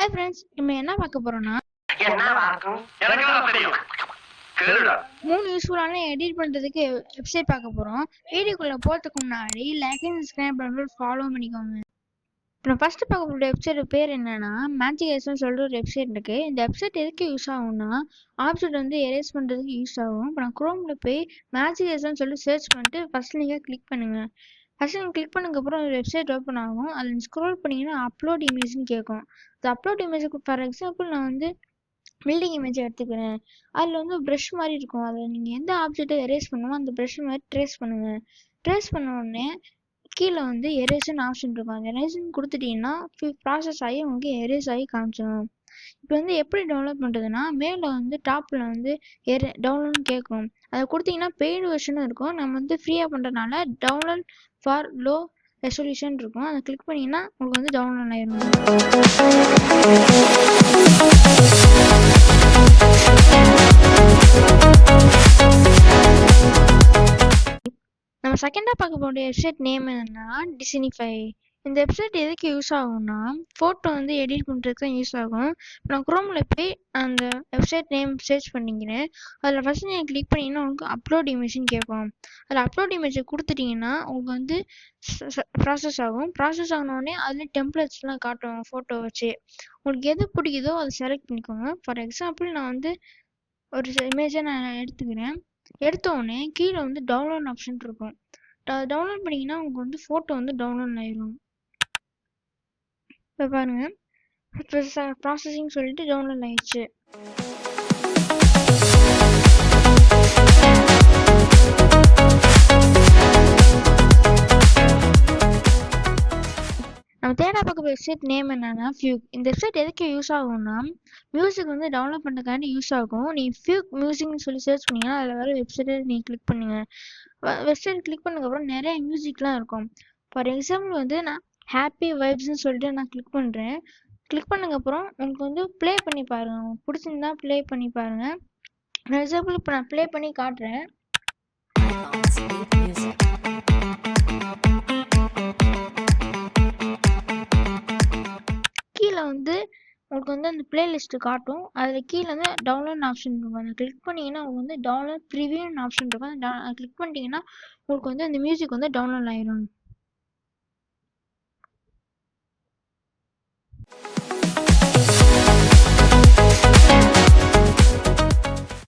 Hi friends, நம்ம என்ன பார்க்க போறோம்னா மூணு யூஸ்ஃபுல்லான எடிட் பண்ணுறதுக்கு வெப்சைட் பார்க்க போகிறோம். வீடியோக்குள்ளே போகிறதுக்கு முன்னாடி லைக் அண்ட் சப்ஸ்கிரைப் பண்ணுறது ஃபாலோ பண்ணிக்கோங்க. இப்போ நான் ஃபஸ்ட்டு பார்க்க போகிற வெப்சைட் பேர் என்னன்னா மேஜிக் எரேஸ்னு சொல்லிட்டு ஒரு வெப்சைட் இருக்குது. இந்த வெப்சைட் எதுக்கு யூஸ் ஆகும்னா ஆப்ஜெக்ட் வந்து எரேஸ் பண்ணுறதுக்கு யூஸ் ஆகும். இப்போ நான் குரோமில் போய் மேஜிக் எரேஸ்னு சொல்லி சர்ச் பண்ணிட்டு ஃபஸ்ட் நீங்கள் கிளிக் பண்ணுங்கள். ஃபஸ்ட்டு நீங்கள் கிளிக் பண்ணதுக்கப்புறம் ஒரு வெப்சைட் ஓப்பன் ஆகும். அதில் ஸ்க்ரோல் பண்ணிங்கன்னா அப்லோட் இமேஜ்னு கேட்கும். இந்த அப்லோட் இமேஜுக்கு ஃபார் எக்ஸாம்பிள் நான் வந்து பில்டிங் இமேஜ் எடுத்துக்கிறேன். அதில் வந்து ப்ரஷ் மாதிரி இருக்கும். அதில் நீங்கள் எந்த ஆப்ஜெக்டை எரேஸ் பண்ணுமோ அந்த ப்ரஷ் மாதிரி ட்ரேஸ் பண்ணுங்கள். ட்ரேஸ் பண்ண உடனே கீழே வந்து எரேஸ்ன்னு ஆப்ஷன் இருக்கும். அந்த எரேஸ்ன்னு கொடுத்துட்டிங்கன்னா ப்ராசஸ் ஆகி உங்களுக்கு எரேஸ் ஆகி காமிச்சிடும். இப்போ வந்து எப்படி டவுன்லோட் பண்ணுறதுன்னா மேலே வந்து டாப்பில் வந்து டவுன்லோட்னு கேட்கும். அதை கொடுத்தீங்கன்னா பெய்டு வெர்ஷனும் இருக்கும். நம்ம வந்து ஃப்ரீயாக பண்ணுறதுனால டவுன்லோட் ஃபார் லோ ரெசல்யூஷன் இருக்கும். அதை கிளிக் பண்ணிங்கன்னா உங்களுக்கு வந்து டவுன்லோட் ஆயிடும். நம்ம செகண்டாக பார்க்க போகிற வெப்சைட் நேம் என்னன்னா டிஸ்னிஃபை. இந்த வெப்சைட் எதுக்கு யூஸ் ஆகும்னா ஃபோட்டோ வந்து எடிட் பண்ணுறதுக்கு தான் யூஸ் ஆகும். நான் குரோமில் போய் அந்த வெப்சைட் நேம் சர்ச் பண்ணிக்கிறேன். அதில் ஃபஸ்ட்டு நீங்கள் கிளிக் பண்ணிங்கன்னா உங்களுக்கு அப்லோட் இமேஜ்னு கேட்கும். அதில் அப்லோட் இமேஜை கொடுத்துட்டிங்கன்னா உங்களுக்கு வந்து ப்ராசஸ் ஆகும். ப்ராசஸ் ஆனோடனே அதில் டெம்ப்ளேட்ஸ்லாம் காட்டும் ஃபோட்டோ வச்சு. உங்களுக்கு எது பிடிக்குதோ அதை செலக்ட் பண்ணிக்கோங்க. ஃபார் எக்ஸாம்பிள் நான் வந்து ஒரு இமேஜை நான் எடுத்துக்கிறேன். எடுத்த உடனே கீழே வந்து டவுன்லோட் ஆப்ஷன் இருக்கும். டவுன்லோட் பண்ணிங்கன்னா உங்களுக்கு வந்து ஃபோட்டோ வந்து டவுன்லோட் ஆயிடும். இப்போ பாருங்கள், ப்ராசஸிங் சொல்லிட்டு டவுன்லோட் ஆயிடுச்சு. நம்ம தேடா பார்க்க வெப்சைட் நேம் என்னன்னா ஃபியூக். இந்த வெப்சைட் எதுக்கு யூஸ் ஆகும்னா மியூசிக் வந்து டவுன்லோட் பண்ணுறதுக்காண்டி யூஸ் ஆகும். நீங்கள் ஃபியூக் மியூசிக்னு சொல்லி சர்ச் பண்ணிங்கன்னா அதில் வர வெப்சைட்டை நீங்கள் கிளிக் பண்ணுங்கள். வெப்சைட் கிளிக் பண்ணதுக்கப்புறம் நிறைய மியூசிக்லாம் இருக்கும். ஃபார் எக்ஸாம்பிள் வந்து நான் ஹாப்பி வைப்ஸ்ன்னு சொல்லிட்டு நான் கிளிக் பண்ணுறேன். கிளிக் பண்ணதுக்கப்புறம் உங்களுக்கு வந்து ப்ளே பண்ணி பாருங்கள். உங்களுக்கு பிடிச்சிருந்தா ப்ளே பண்ணி பாருங்கள். ஃபார் எக்ஸாம்பிள் இப்போ நான் ப்ளே பண்ணி காட்டுறேன். கீழே வந்து உங்களுக்கு வந்து அந்த பிளேலிஸ்ட்டு காட்டும். அதில் கீழே வந்து டவுன்லோட் ஆப்ஷன் இருக்கும். அதை கிளிக் பண்ணிங்கன்னா உங்களுக்கு வந்து டவுன்லோட் ப்ரிவியூன்னு ஆப்ஷன் இருக்கும். அதை கிளிக் பண்ணிட்டீங்கன்னா உங்களுக்கு வந்து அந்த மியூசிக் வந்து டவுன்லோட் ஆயிடும்.